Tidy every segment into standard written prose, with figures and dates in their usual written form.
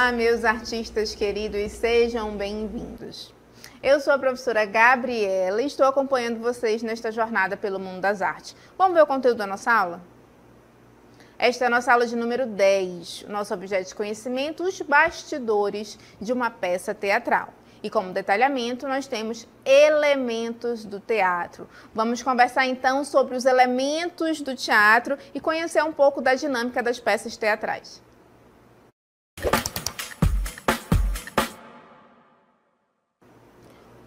Olá, meus artistas queridos, sejam bem-vindos. Eu sou a professora Gabriela e estou acompanhando vocês nesta jornada pelo mundo das artes. Vamos ver o conteúdo da nossa aula? Esta é a nossa aula de número 10. O nosso objeto de conhecimento, os bastidores de uma peça teatral. E como detalhamento, nós temos elementos do teatro. Vamos conversar então sobre os elementos do teatro e conhecer um pouco da dinâmica das peças teatrais.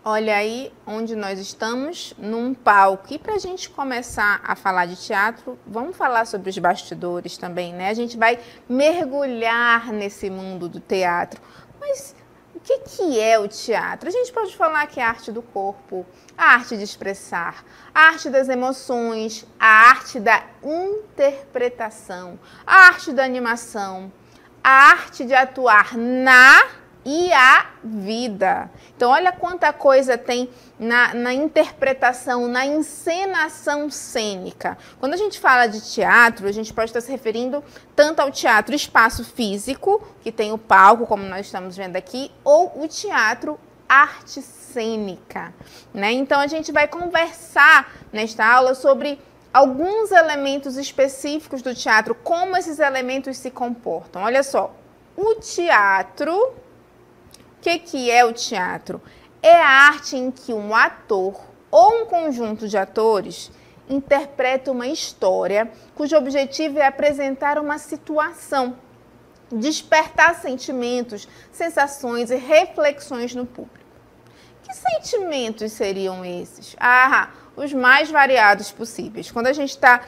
Olha aí onde nós estamos, num palco. E para a gente começar a falar de teatro, vamos falar sobre os bastidores também, né? A gente vai mergulhar nesse mundo do teatro. Mas o que é o teatro? A gente pode falar que é a arte do corpo, a arte de expressar, a arte das emoções, a arte da interpretação, a arte da animação, a arte de atuar na e a vida. Então, olha quanta coisa tem na interpretação, na encenação cênica. Quando a gente fala de teatro, a gente pode estar se referindo tanto ao teatro espaço físico, que tem o palco, como nós estamos vendo aqui, ou o teatro arte cênica, né? Então, a gente vai conversar nesta aula sobre alguns elementos específicos do teatro, como esses elementos se comportam. Olha só, o teatro... O que é o teatro? É a arte em que um ator ou um conjunto de atores interpreta uma história cujo objetivo é apresentar uma situação, despertar sentimentos, sensações e reflexões no público. Que sentimentos seriam esses? Os mais variados possíveis. Quando a gente está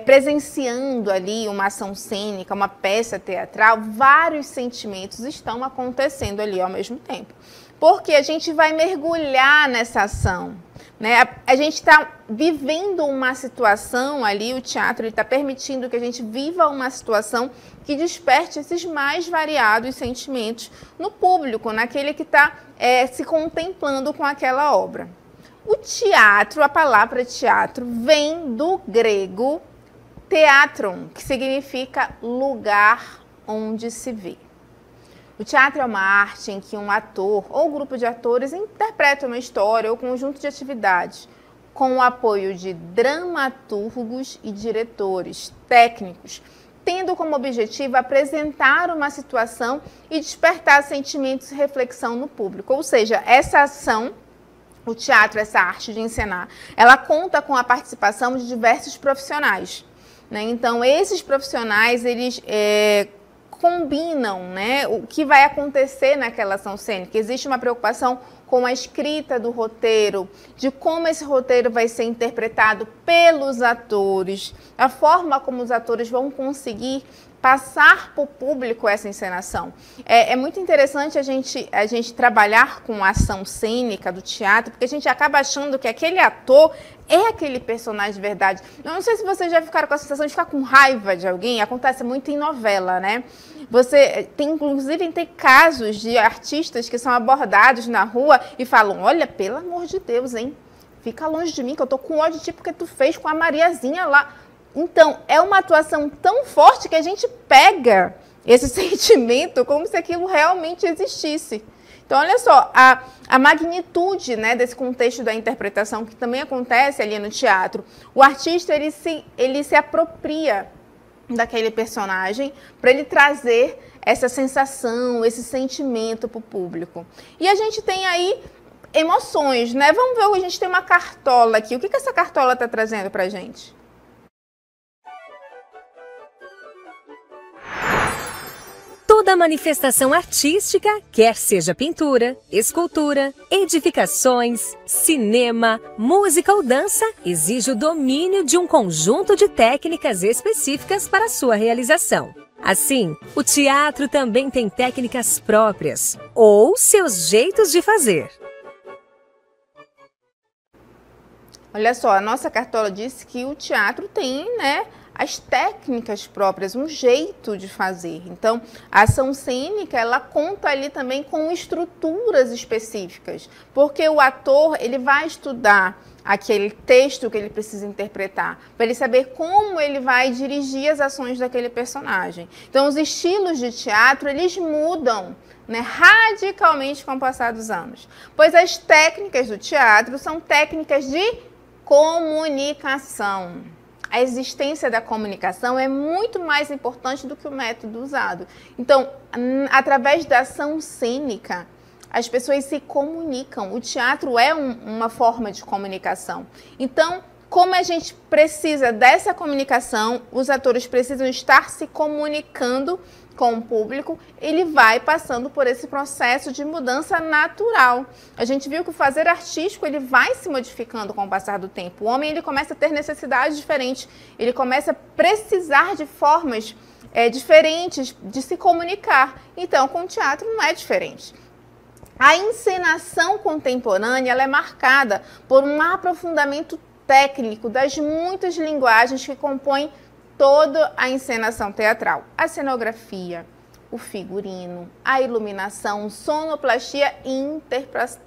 presenciando ali uma ação cênica, uma peça teatral, vários sentimentos estão acontecendo ali ao mesmo tempo. Porque a gente vai mergulhar nessa ação, né? A gente está vivendo uma situação ali, o teatro está permitindo que a gente viva uma situação que desperte esses mais variados sentimentos no público, naquele que está se contemplando com aquela obra. O teatro, a palavra teatro, vem do grego teatron, que significa lugar onde se vê. O teatro é uma arte em que um ator ou grupo de atores interpreta uma história ou conjunto de atividades com o apoio de dramaturgos e diretores técnicos, tendo como objetivo apresentar uma situação e despertar sentimentos e reflexão no público. Ou seja, essa ação, o teatro, essa arte de encenar, ela conta com a participação de diversos profissionais, né? Então, esses profissionais, eles combinam, né, o que vai acontecer naquela ação cênica. Existe uma preocupação com a escrita do roteiro, de como esse roteiro vai ser interpretado pelos atores, a forma como os atores vão conseguir passar para o público essa encenação. É muito interessante a gente trabalhar com a ação cênica do teatro, porque a gente acaba achando que aquele ator é aquele personagem de verdade. Eu não sei se vocês já ficaram com a sensação de ficar com raiva de alguém, acontece muito em novela, né? Inclusive, tem casos de artistas que são abordados na rua e falam, olha, pelo amor de Deus, hein? Fica longe de mim, que eu tô com ódio tipo que tu fez com a Mariazinha lá. Então, é uma atuação tão forte que a gente pega esse sentimento como se aquilo realmente existisse. Então, olha só, a magnitude, né, desse contexto da interpretação que também acontece ali no teatro. O artista, ele se apropria daquele personagem para ele trazer essa sensação, esse sentimento para o público. E a gente tem aí emoções, né? Vamos ver, a gente tem uma cartola aqui. O que essa cartola está trazendo para a gente? Toda manifestação artística, quer seja pintura, escultura, edificações, cinema, música ou dança, exige o domínio de um conjunto de técnicas específicas para sua realização. Assim, o teatro também tem técnicas próprias, ou seus jeitos de fazer. Olha só, a nossa cartola disse que o teatro tem, né, as técnicas próprias, um jeito de fazer. Então, a ação cênica, ela conta ali também com estruturas específicas, porque o ator, ele vai estudar aquele texto que ele precisa interpretar, para ele saber como ele vai dirigir as ações daquele personagem. Então, os estilos de teatro, eles mudam, né, radicalmente com o passar dos anos, pois as técnicas do teatro são técnicas de comunicação. A existência da comunicação é muito mais importante do que o método usado. Então, através da ação cênica, as pessoas se comunicam. O teatro é uma forma de comunicação. Então, como a gente precisa dessa comunicação, os atores precisam estar se comunicando com o público, ele vai passando por esse processo de mudança natural. A gente viu que o fazer artístico ele vai se modificando com o passar do tempo. O homem ele começa a ter necessidades diferentes, ele começa a precisar de formas diferentes de se comunicar. Então, com o teatro não é diferente. A encenação contemporânea ela é marcada por um aprofundamento técnico das muitas linguagens que compõem toda a encenação teatral. A cenografia, o figurino, a iluminação, sonoplastia e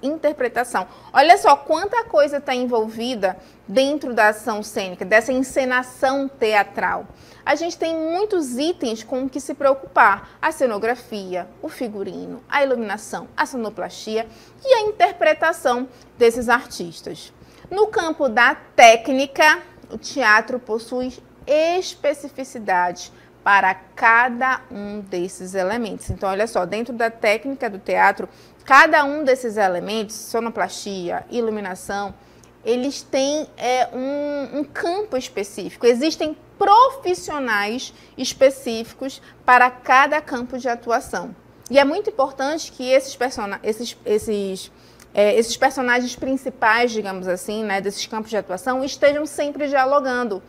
interpretação. Olha só quanta coisa está envolvida dentro da ação cênica, dessa encenação teatral. A gente tem muitos itens com que se preocupar. A cenografia, o figurino, a iluminação, a sonoplastia e a interpretação desses artistas. No campo da técnica, o teatro possui especificidades para cada um desses elementos. Então, olha só, dentro da técnica do teatro, cada um desses elementos, sonoplastia, iluminação, eles têm um campo específico. Existem profissionais específicos para cada campo de atuação. E é muito importante que esses personagens principais, digamos assim, né, desses campos de atuação, estejam sempre dialogando.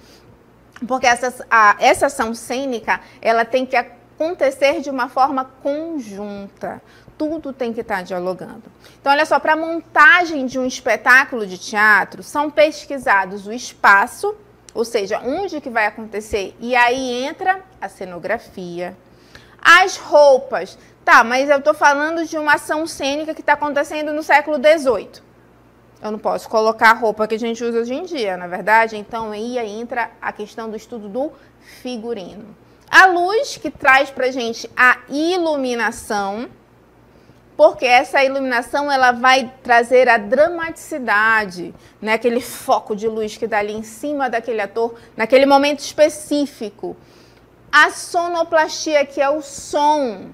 Porque essa ação cênica, ela tem que acontecer de uma forma conjunta. Tudo tem que estar dialogando. Então, olha só, para a montagem de um espetáculo de teatro, são pesquisados o espaço, ou seja, onde que vai acontecer, e aí entra a cenografia, as roupas. Tá, mas eu estou falando de uma ação cênica que está acontecendo no século XVIII. Eu não posso colocar a roupa que a gente usa hoje em dia, na é verdade? Então, aí entra a questão do estudo do figurino. A luz, que traz para a gente a iluminação, porque essa iluminação ela vai trazer a dramaticidade, né? Aquele foco de luz que dá ali em cima daquele ator, naquele momento específico. A sonoplastia, que é o som.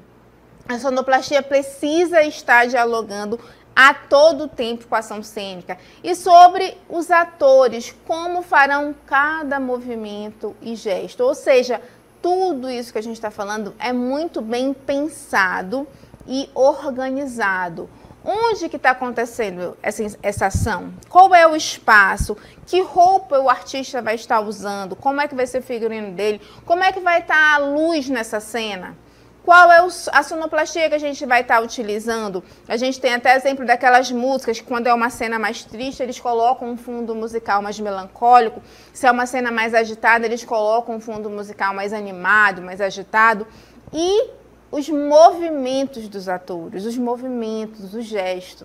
A sonoplastia precisa estar dialogando a todo tempo com a ação cênica. E sobre os atores, como farão cada movimento e gesto. Ou seja, tudo isso que a gente está falando é muito bem pensado e organizado. Onde que está acontecendo essa ação? Qual é o espaço? Que roupa o artista vai estar usando? Como é que vai ser o figurino dele? Como é que vai estar a luz nessa cena? Qual é a sonoplastia que a gente vai estar utilizando? A gente tem até exemplo daquelas músicas que quando é uma cena mais triste, eles colocam um fundo musical mais melancólico. Se é uma cena mais agitada, eles colocam um fundo musical mais animado, mais agitado. E os movimentos dos atores, os movimentos, o gesto.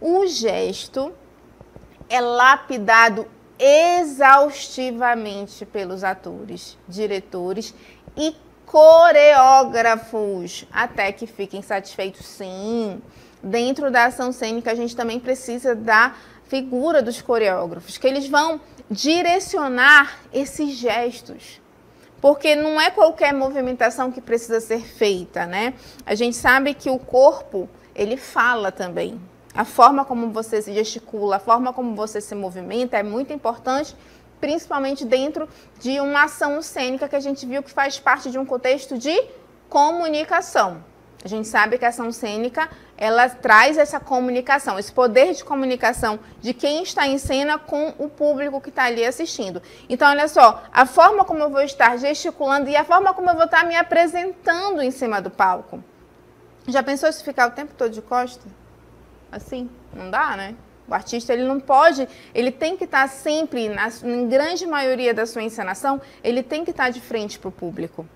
O gesto é lapidado exaustivamente pelos atores, diretores e coreógrafos, até que fiquem satisfeitos, sim. Dentro da ação cênica, a gente também precisa da figura dos coreógrafos, que eles vão direcionar esses gestos. Porque não é qualquer movimentação que precisa ser feita, né? A gente sabe que o corpo, ele fala também. A forma como você se gesticula, a forma como você se movimenta é muito importante, principalmente dentro de uma ação cênica que a gente viu que faz parte de um contexto de comunicação. A gente sabe que a ação cênica, ela traz essa comunicação, esse poder de comunicação de quem está em cena com o público que está ali assistindo. Então, olha só, a forma como eu vou estar gesticulando e a forma como eu vou estar me apresentando em cima do palco. Já pensou se ficar o tempo todo de costas? Assim? Não dá, né? O artista, ele não pode, ele tem que estar sempre, em grande maioria da sua encenação, ele tem que estar de frente para o público.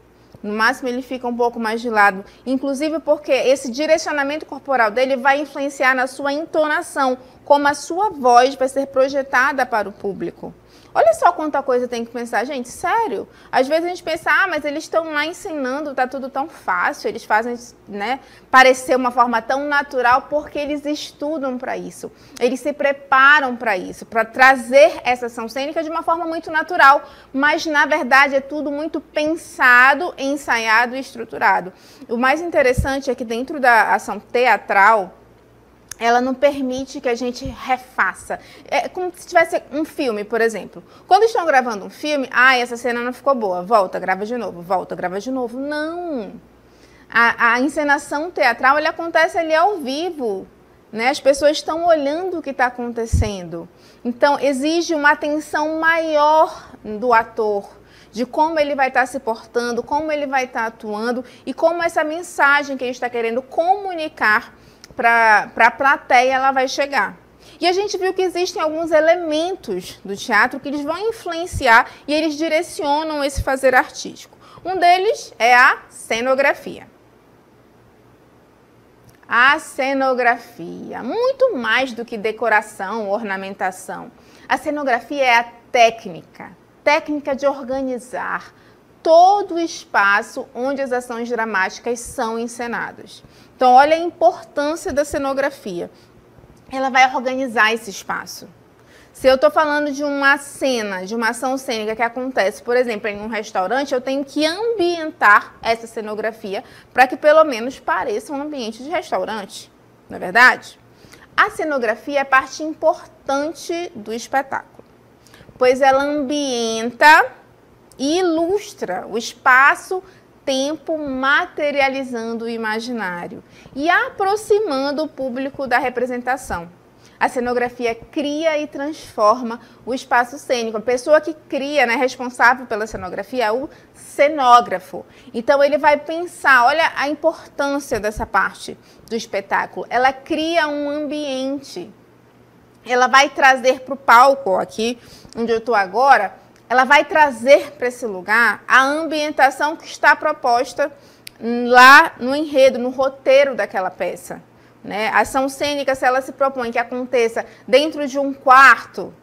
No máximo ele fica um pouco mais de lado, inclusive porque esse direcionamento corporal dele vai influenciar na sua entonação, como a sua voz vai ser projetada para o público. Olha só quanta coisa tem que pensar, gente, sério. Às vezes a gente pensa, mas eles estão lá ensinando, tá tudo tão fácil, eles fazem, né, parecer uma forma tão natural porque eles estudam para isso. Eles se preparam para isso, para trazer essa ação cênica de uma forma muito natural, mas na verdade é tudo muito pensado, ensaiado e estruturado. O mais interessante é que dentro da ação teatral, ela não permite que a gente refaça. É como se tivesse um filme, por exemplo. Quando estão gravando um filme, essa cena não ficou boa, volta, grava de novo, volta, grava de novo. Não! A encenação teatral, ela acontece ali ao vivo, né? As pessoas estão olhando o que está acontecendo. Então, exige uma atenção maior do ator, de como ele vai estar se portando, como ele vai estar atuando e como essa mensagem que a gente está querendo comunicar para a plateia ela vai chegar. E a gente viu que existem alguns elementos do teatro que eles vão influenciar e eles direcionam esse fazer artístico. Um deles é a cenografia. A cenografia, muito mais do que decoração, ornamentação. A cenografia é a técnica de organizar todo o espaço onde as ações dramáticas são encenadas. Então, olha a importância da cenografia. Ela vai organizar esse espaço. Se eu estou falando de uma cena, de uma ação cênica que acontece, por exemplo, em um restaurante, eu tenho que ambientar essa cenografia para que pelo menos pareça um ambiente de restaurante, não é verdade? A cenografia é parte importante do espetáculo, pois ela ambienta e ilustra o espaço, tempo, materializando o imaginário e aproximando o público da representação. A cenografia cria e transforma o espaço cênico. A pessoa que cria, né, responsável pela cenografia, é o cenógrafo. Então, ele vai pensar, olha a importância dessa parte do espetáculo. Ela cria um ambiente. Ela vai trazer para o palco, aqui onde eu estou agora, ela vai trazer para esse lugar a ambientação que está proposta lá no enredo, no roteiro daquela peça. Né? A ação cênica, se ela se propõe que aconteça dentro de um quarto,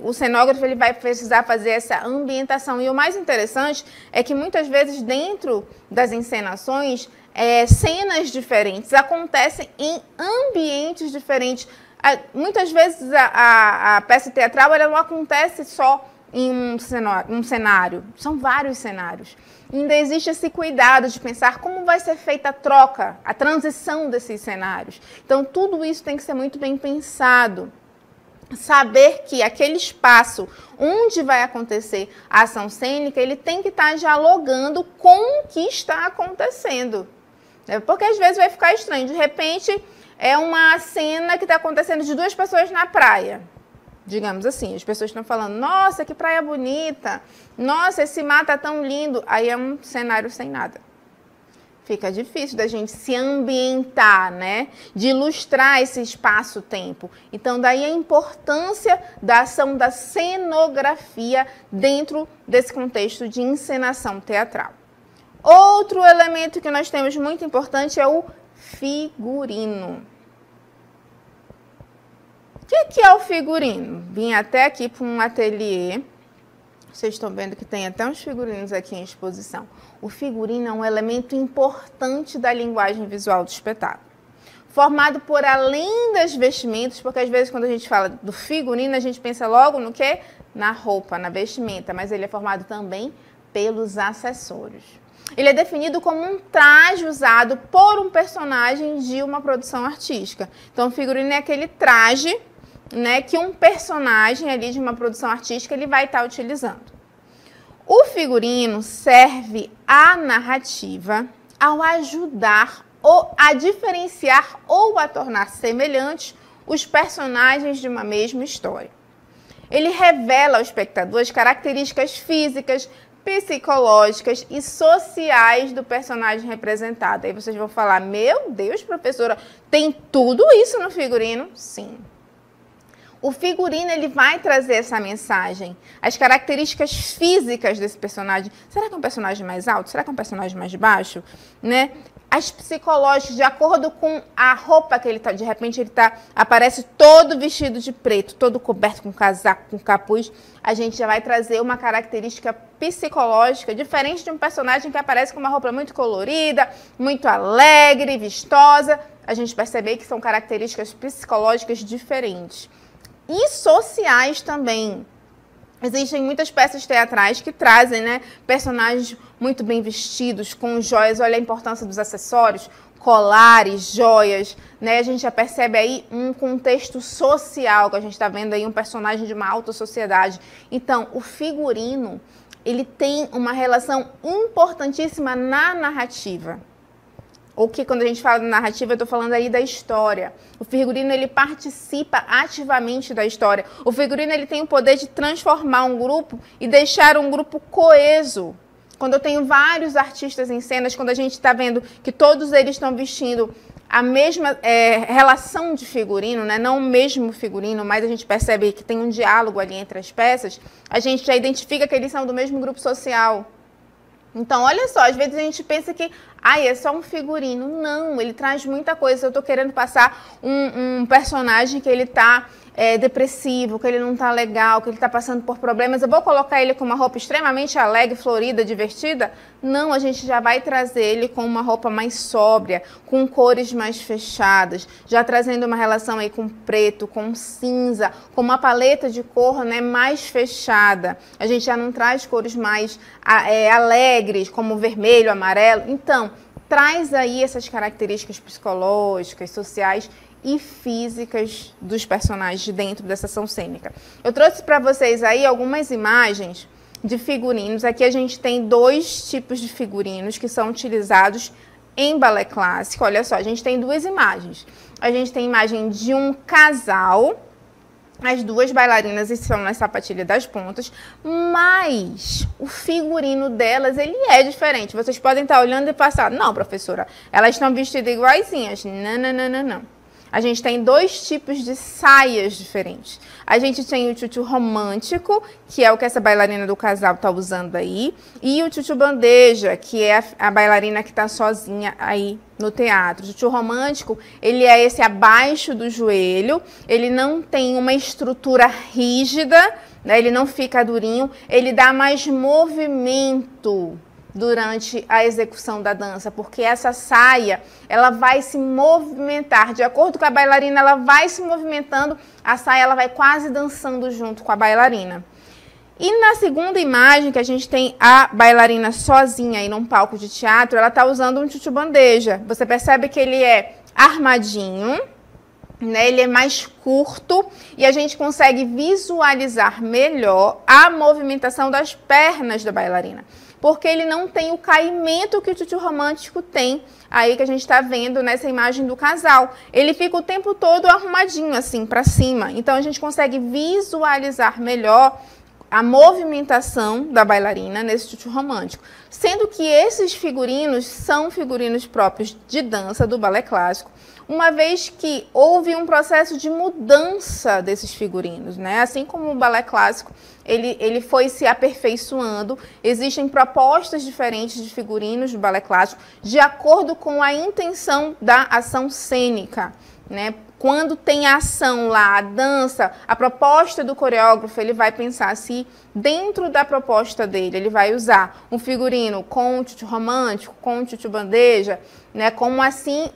o cenógrafo ele vai precisar fazer essa ambientação. E o mais interessante é que muitas vezes dentro das encenações, cenas diferentes acontecem em ambientes diferentes. Muitas vezes a peça teatral ela não acontece só em um cenário, são vários cenários. Ainda existe esse cuidado de pensar como vai ser feita a troca, a transição desses cenários. Então, tudo isso tem que ser muito bem pensado. Saber que aquele espaço onde vai acontecer a ação cênica, ele tem que estar dialogando com o que está acontecendo. Porque às vezes vai ficar estranho. De repente, é uma cena que está acontecendo de duas pessoas na praia. Digamos assim, as pessoas estão falando, nossa, que praia bonita, nossa, esse mar está tão lindo. Aí é um cenário sem nada. Fica difícil da gente se ambientar, né? De ilustrar esse espaço-tempo. Então, daí a importância da ação da cenografia dentro desse contexto de encenação teatral. Outro elemento que nós temos muito importante é o figurino. O que é o figurino? Vim até aqui para um ateliê. Vocês estão vendo que tem até uns figurinos aqui em exposição. O figurino é um elemento importante da linguagem visual do espetáculo. Formado por além das vestimentas, porque às vezes quando a gente fala do figurino, a gente pensa logo no quê? Na roupa, na vestimenta, mas ele é formado também pelos acessórios. Ele é definido como um traje usado por um personagem de uma produção artística. Então, o figurino é aquele traje, né, que um personagem ali de uma produção artística ele vai estar utilizando. O figurino serve à narrativa ao ajudar ou a diferenciar ou a tornar semelhantes os personagens de uma mesma história. Ele revela ao espectador as características físicas, psicológicas e sociais do personagem representado. Aí vocês vão falar, meu Deus, professora, tem tudo isso no figurino? Sim. o figurino ele vai trazer essa mensagem. As características físicas desse personagem. Será que é um personagem mais alto? Será que é um personagem mais baixo? Né? As psicológicas, de acordo com a roupa que ele tá, de repente ele aparece todo vestido de preto, todo coberto com casaco, com capuz, a gente já vai trazer uma característica psicológica diferente de um personagem que aparece com uma roupa muito colorida, muito alegre, vistosa. A gente percebe que são características psicológicas diferentes. E sociais também. Existem muitas peças teatrais que trazem, né, personagens muito bem vestidos, com joias. Olha a importância dos acessórios, colares, joias, né? A gente já percebe aí um contexto social, que a gente está vendo aí um personagem de uma alta sociedade. Então, o figurino, ele tem uma relação importantíssima na narrativa. Ou que quando a gente fala de narrativa, eu estou falando aí da história. O figurino, ele participa ativamente da história. O figurino, ele tem o poder de transformar um grupo e deixar um grupo coeso. Quando eu tenho vários artistas em cenas, quando a gente está vendo que todos eles estão vestindo a mesma relação de figurino, né? Não o mesmo figurino, mas a gente percebe que tem um diálogo ali entre as peças, a gente já identifica que eles são do mesmo grupo social. Então, olha só, às vezes a gente pensa que é só um figurino. Não, ele traz muita coisa. Eu estou querendo passar um personagem que ele está depressivo, que ele não está legal, que ele está passando por problemas. Eu vou colocar ele com uma roupa extremamente alegre, florida, divertida? Não, a gente já vai trazer ele com uma roupa mais sóbria, com cores mais fechadas, já trazendo uma relação aí com preto, com cinza, com uma paleta de cor, né, mais fechada. A gente já não traz cores mais alegres, como vermelho, amarelo. Então, traz aí essas características psicológicas, sociais e físicas dos personagens dentro dessa ação cênica. Eu trouxe para vocês aí algumas imagens de figurinos. Aqui a gente tem 2 tipos de figurinos que são utilizados em balé clássico. Olha só, a gente tem 2 imagens. A gente tem a imagem de um casal, as 2 bailarinas estão na sapatilha das pontas, mas o figurino delas, ele é diferente. Vocês podem estar olhando e passar, não, professora, elas estão vestidas iguaizinhas. Não, não, não, não, não. A gente tem 2 tipos de saias diferentes. A gente tem o tchutchu romântico, que é o que essa bailarina do casal está usando aí, e o tchutchu bandeja, que é a bailarina que está sozinha aí no teatro. O tchutchu romântico, ele é esse abaixo do joelho, ele não tem uma estrutura rígida, né? Ele não fica durinho, ele dá mais movimento durante a execução da dança, porque essa saia, ela vai se movimentar, de acordo com a bailarina, ela vai se movimentando, a saia ela vai quase dançando junto com a bailarina. E na segunda imagem, que a gente tem a bailarina sozinha aí num palco de teatro, ela está usando um tchutchu bandeja. Você percebe que ele é armadinho, né? Ele é mais curto e a gente consegue visualizar melhor a movimentação das pernas da bailarina, porque ele não tem o caimento que o tchutchu romântico tem, aí que a gente está vendo nessa imagem do casal. Ele fica o tempo todo arrumadinho, assim, para cima. Então, a gente consegue visualizar melhor a movimentação da bailarina nesse tchutchu romântico. Sendo que esses figurinos são figurinos próprios de dança do balé clássico, uma vez que houve um processo de mudança desses figurinos, né? Assim como o balé clássico, ele foi se aperfeiçoando, existem propostas diferentes de figurinos do balé clássico, de acordo com a intenção da ação cênica, né? Quando tem a ação lá, a dança, a proposta do coreógrafo, ele vai pensar se dentro da proposta dele, ele vai usar um figurino com um tchutchu romântico, com um tchutchu bandeja, né? Como assim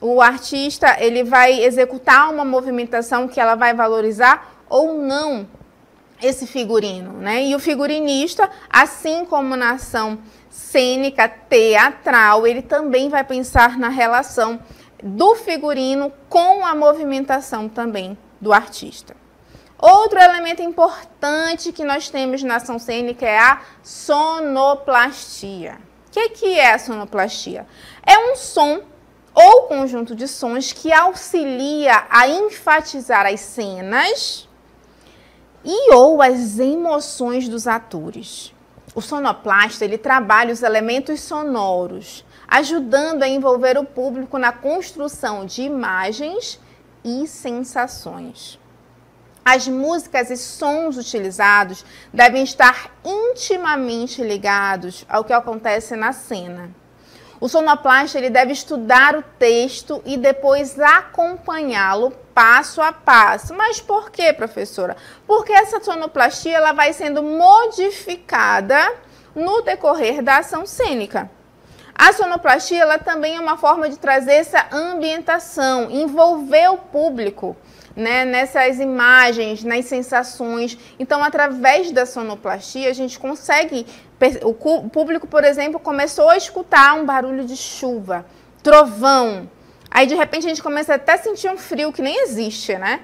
o artista, ele vai executar uma movimentação que ela vai valorizar ou não esse figurino, né? E o figurinista, assim como na ação cênica, teatral, ele também vai pensar na relação do figurino com a movimentação também do artista. Outro elemento importante que nós temos na ação cênica é a sonoplastia. O que é a sonoplastia? É um som ou conjunto de sons que auxilia a enfatizar as cenas e ou as emoções dos atores. O sonoplasta, ele trabalha os elementos sonoros, ajudando a envolver o público na construção de imagens e sensações. As músicas e sons utilizados devem estar intimamente ligados ao que acontece na cena. O sonoplasta ele deve estudar o texto e depois acompanhá-lo passo a passo. Mas por quê, professora? Porque essa sonoplastia ela vai sendo modificada no decorrer da ação cênica. A sonoplastia ela também é uma forma de trazer essa ambientação, envolver o público, né, nessas imagens, nas sensações. Então, através da sonoplastia, a gente consegue... O público, por exemplo, começou a escutar um barulho de chuva, trovão. Aí, de repente, a gente começa até a sentir um frio que nem existe, né?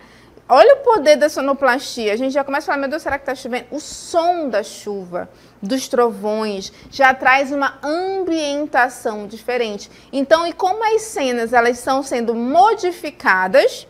Olha o poder da sonoplastia. A gente já começa a falar, meu Deus, será que está chovendo? O som da chuva, dos trovões, já traz uma ambientação diferente. Então, e como as cenas elas estão sendo modificadas,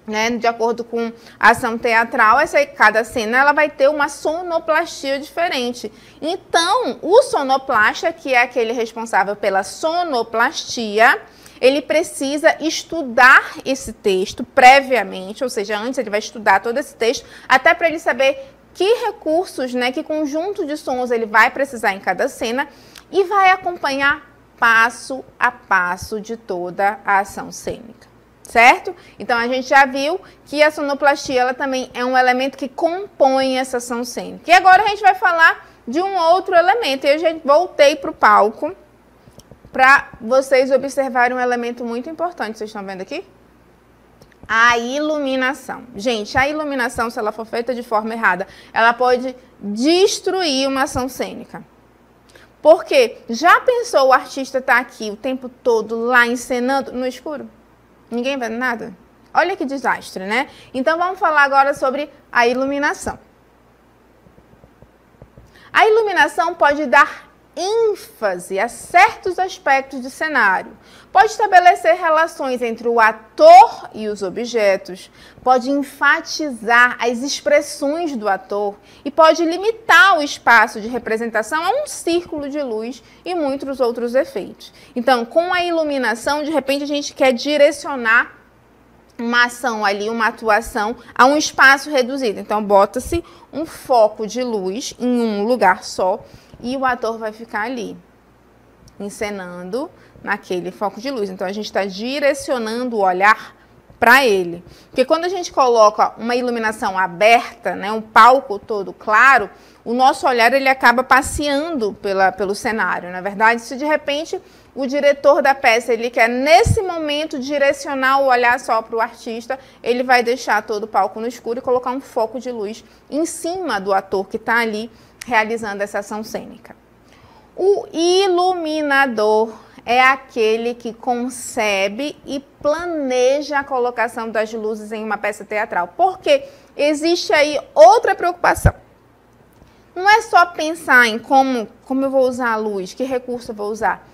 né, de acordo com a ação teatral, cada cena ela vai ter uma sonoplastia diferente. Então, o sonoplasta, que é aquele responsável pela sonoplastia, ele precisa estudar esse texto previamente, ou seja, antes ele vai estudar todo esse texto, até para ele saber que recursos, né, que conjunto de sons ele vai precisar em cada cena e vai acompanhar passo a passo de toda a ação cênica. Certo? Então, a gente já viu que a sonoplastia ela também é um elemento que compõe essa ação cênica. E agora a gente vai falar de um outro elemento. Eu já voltei para o palco para vocês observarem um elemento muito importante. Vocês estão vendo aqui? A iluminação. Gente, a iluminação, se ela for feita de forma errada, ela pode destruir uma ação cênica. Porque já pensou o artista estar aqui o tempo todo lá encenando no escuro? Ninguém vê nada? Olha que desastre, né? Então, vamos falar agora sobre a iluminação. A iluminação pode dar ênfase a certos aspectos do cenário. Pode estabelecer relações entre o ator e os objetos. Pode enfatizar as expressões do ator e pode limitar o espaço de representação a um círculo de luz e muitos outros efeitos. Então, com a iluminação, de repente, a gente quer direcionar uma ação ali, uma atuação a um espaço reduzido. Então, bota-se um foco de luz em um lugar só e o ator vai ficar ali, encenando naquele foco de luz. Então, a gente está direcionando o olhar para ele. Porque quando a gente coloca uma iluminação aberta, né, um palco todo claro, o nosso olhar ele acaba passeando pelo cenário. Na verdade, se de repente o diretor da peça ele quer, nesse momento, direcionar o olhar só para o artista, ele vai deixar todo o palco no escuro e colocar um foco de luz em cima do ator que está ali realizando essa ação cênica. O iluminador é aquele que concebe e planeja a colocação das luzes em uma peça teatral. Porque existe aí outra preocupação. Não é só pensar em como eu vou usar a luz, que recurso eu vou usar.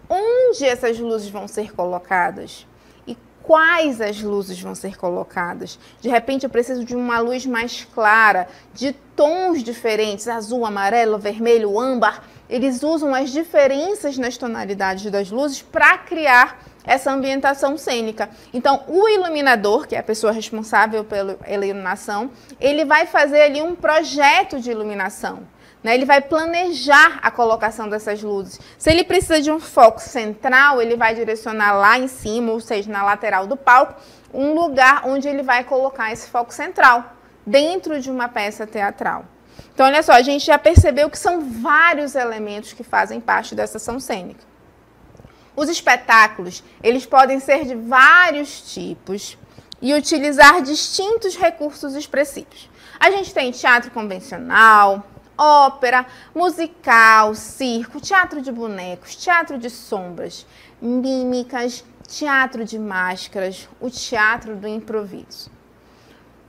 Onde essas luzes vão ser colocadas? E quais as luzes vão ser colocadas? De repente eu preciso de uma luz mais clara, de tons diferentes, azul, amarelo, vermelho, âmbar. Eles usam as diferenças nas tonalidades das luzes para criar essa ambientação cênica. Então, o iluminador, que é a pessoa responsável pela iluminação, ele vai fazer ali um projeto de iluminação, né? Ele vai planejar a colocação dessas luzes. Se ele precisa de um foco central, ele vai direcionar lá em cima, ou seja, na lateral do palco, um lugar onde ele vai colocar esse foco central, dentro de uma peça teatral. Então, olha só, a gente já percebeu que são vários elementos que fazem parte dessa ação cênica. Os espetáculos, eles podem ser de vários tipos e utilizar distintos recursos expressivos. A gente tem teatro convencional, ópera, musical, circo, teatro de bonecos, teatro de sombras, mímicas, teatro de máscaras, o teatro do improviso.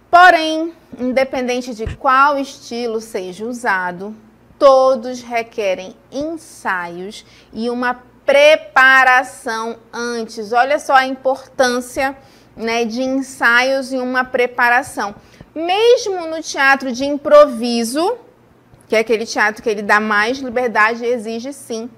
Porém, independente de qual estilo seja usado, todos requerem ensaios e uma preparação antes. Olha só a importância, né, de ensaios e uma preparação. Mesmo no teatro de improviso, que é aquele teatro que ele dá mais liberdade, exige sim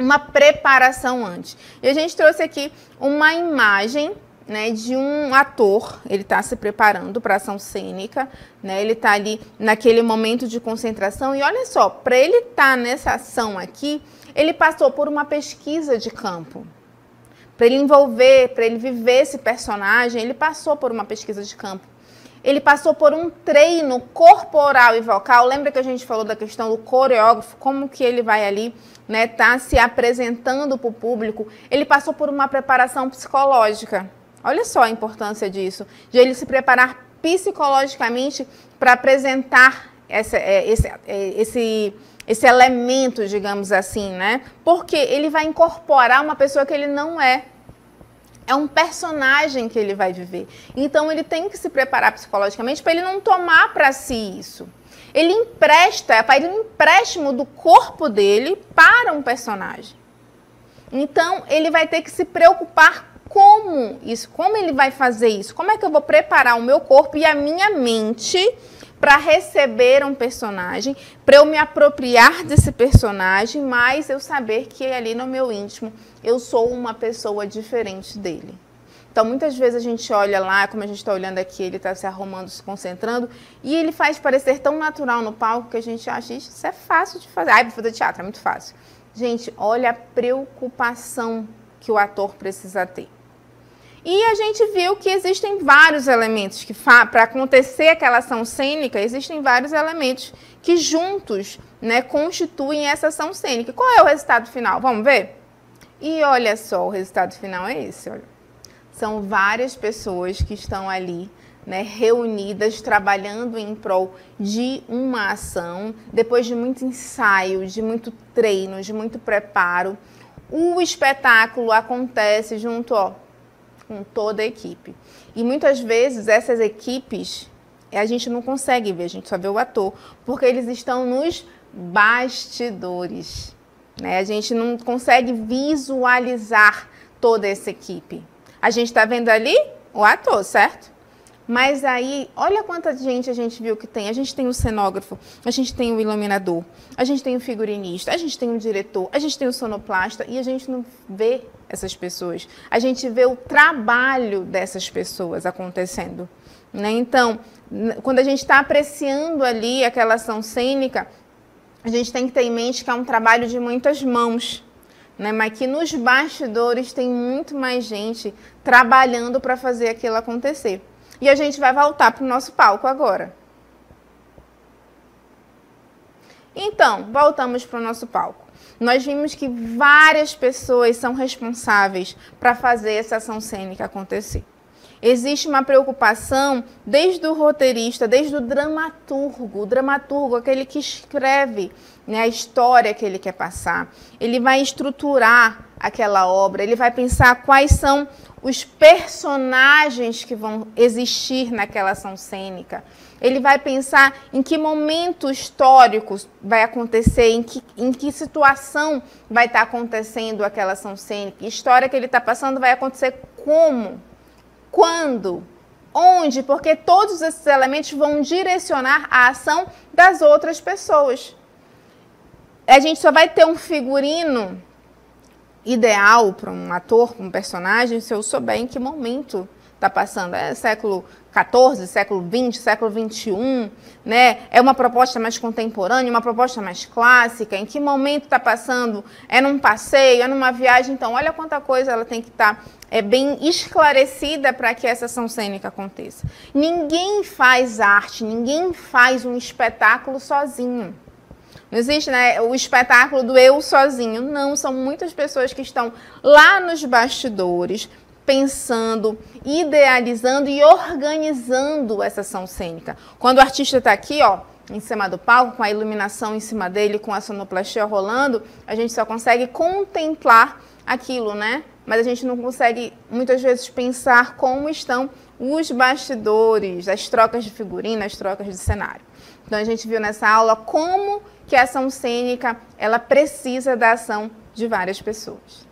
uma preparação antes. E a gente trouxe aqui uma imagem, né, de um ator. Ele está se preparando para a ação cênica, né, ele está ali naquele momento de concentração. E olha só, para ele estar nessa ação aqui, ele passou por uma pesquisa de campo. Para ele envolver, para ele viver esse personagem, ele passou por uma pesquisa de campo. Ele passou por um treino corporal e vocal. Lembra que a gente falou da questão do coreógrafo, como que ele vai ali, né, tá se apresentando para o público. Ele passou por uma preparação psicológica. Olha só a importância disso, de ele se preparar psicologicamente para apresentar esse elemento, digamos assim, né? Porque ele vai incorporar uma pessoa que ele não é. É um personagem que ele vai viver. Então, ele tem que se preparar psicologicamente para ele não tomar para si isso. Ele empresta, faz um empréstimo do corpo dele para um personagem. Então, ele vai ter que se preocupar como ele vai fazer isso? Como é que eu vou preparar o meu corpo e a minha mente para receber um personagem, para eu me apropriar desse personagem, mas eu saber que ali no meu íntimo eu sou uma pessoa diferente dele. Então, muitas vezes a gente olha lá, como a gente está olhando aqui, ele está se arrumando, se concentrando, e ele faz parecer tão natural no palco que a gente acha isso é fácil de fazer. Ai, para fazer teatro é muito fácil. Gente, olha a preocupação que o ator precisa ter. E a gente viu que existem vários elementos que, para acontecer aquela ação cênica, existem vários elementos que juntos, né, constituem essa ação cênica. Qual é o resultado final? Vamos ver? E olha só, o resultado final é esse, olha. São várias pessoas que estão ali, né, reunidas, trabalhando em prol de uma ação, depois de muito ensaio, de muito treino, de muito preparo. O espetáculo acontece junto, ó, com toda a equipe. E muitas vezes essas equipes, a gente não consegue ver, a gente só vê o ator, porque eles estão nos bastidores, né? A gente não consegue visualizar toda essa equipe. A gente está vendo ali o ator, certo? Mas aí, olha quanta gente a gente viu que tem. A gente tem o cenógrafo, a gente tem o iluminador, a gente tem o figurinista, a gente tem o diretor, a gente tem o sonoplasta e a gente não vê essas pessoas. A gente vê o trabalho dessas pessoas acontecendo, né? Então, quando a gente está apreciando ali aquela ação cênica, a gente tem que ter em mente que é um trabalho de muitas mãos, né? Mas que nos bastidores tem muito mais gente trabalhando para fazer aquilo acontecer. E a gente vai voltar para o nosso palco agora. Então, voltamos para o nosso palco. Nós vimos que várias pessoas são responsáveis para fazer essa ação cênica acontecer. Existe uma preocupação desde o roteirista, desde o dramaturgo, aquele que escreve, né, a história que ele quer passar. Ele vai estruturar aquela obra, ele vai pensar quais são os personagens que vão existir naquela ação cênica. Ele vai pensar em que momento histórico vai acontecer, em que situação vai estar acontecendo aquela ação cênica. A história que ele está passando vai acontecer como, quando, onde, porque todos esses elementos vão direcionar a ação das outras pessoas. A gente só vai ter um figurino ideal para um ator, para um personagem, se eu souber em que momento está passando. É século XIV, século XX, século XXI, né? É uma proposta mais contemporânea, uma proposta mais clássica, em que momento está passando? É num passeio, é numa viagem? Então, olha quanta coisa ela tem que estar bem esclarecida para que essa ação cênica aconteça. Ninguém faz arte, ninguém faz um espetáculo sozinho. Não existe, né, o espetáculo do eu sozinho. Não, são muitas pessoas que estão lá nos bastidores, pensando, idealizando e organizando essa ação cênica. Quando o artista está aqui, ó, em cima do palco, com a iluminação em cima dele, com a sonoplastia rolando, a gente só consegue contemplar aquilo, né? Mas a gente não consegue, muitas vezes, pensar como estão os bastidores, as trocas de figurino, as trocas de cenário. Então, a gente viu nessa aula como que a ação cênica ela precisa da ação de várias pessoas.